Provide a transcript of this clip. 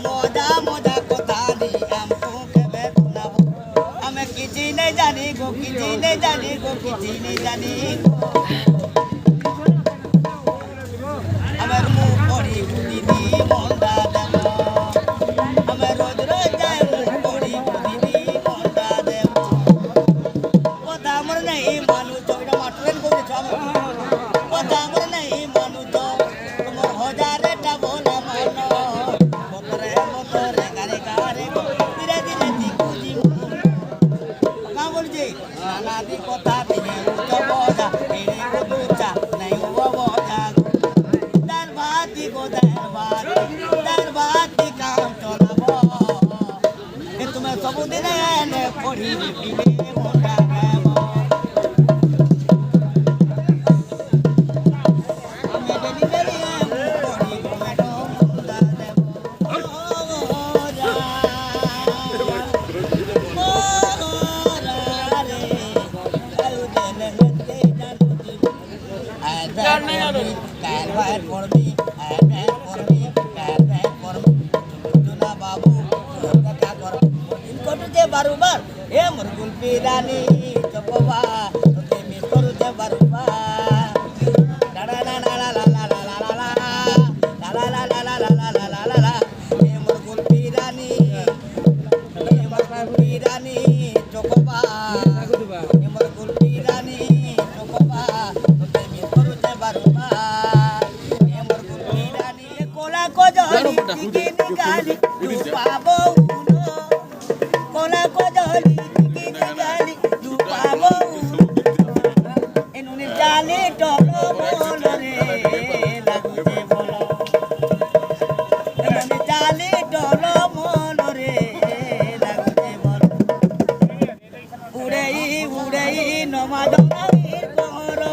মজা মজা কথা নি আমকো কেবে শোনাবো আমি কিছু নেই জানি গো কিছু নেই জানি গো কিছু নেই জানি আমার মুখ পড়ি দিদি মন্দা দেব আমার রোজ রোজ যায় মুখ পড়ি দিদি মন্দা দেব কথা আমার নেই মানুষ এটা মাটুরেন করেছ কথা আমার নেই মানুষ তোমার হজারেটা বলা মানো মতরে মতরে গারে গারে ধীরে ধীরে দিকুজি না বলছি নানাদি কথা দিয়ে উচ্চ বজা এড়ে গো দুচা নাই ও বজা দরবাতি গো দরবাতি কাম চলাবো এ তুমি সবুদিন এনে পড়ি দিবে মোটা গাব আমি ডেলিভারি পড়ি গো ম্যাডাম মুদা দেব ও রা রে আলু দেলে তে জানু দিব কারবার করবি না বাবু দেখা কর কটুতে বারুবার এ মুরগুল পিরানি চপবা তোতে মিস করুতে বারুবার লা লা লা লা লা লা লা লা লা লা লা লা লা লা লা লা লা লা এ মুরগুল পিরানি চপবা এ মুরগুল পিরানি চপবা তোতে মিস করুতে বারুবার এ মুরগুল পিরানি কোলা কজলি চিকিনি গালি তু পাবো কোলা কজলি চিকিনি গালি তু পাবো এনুনি জালি টলো বলো রে লাগুছে বলো এনুনি জালি টলো বলো রে লাগুছে বলো উড়েই উড়েই নমাজ নামির করো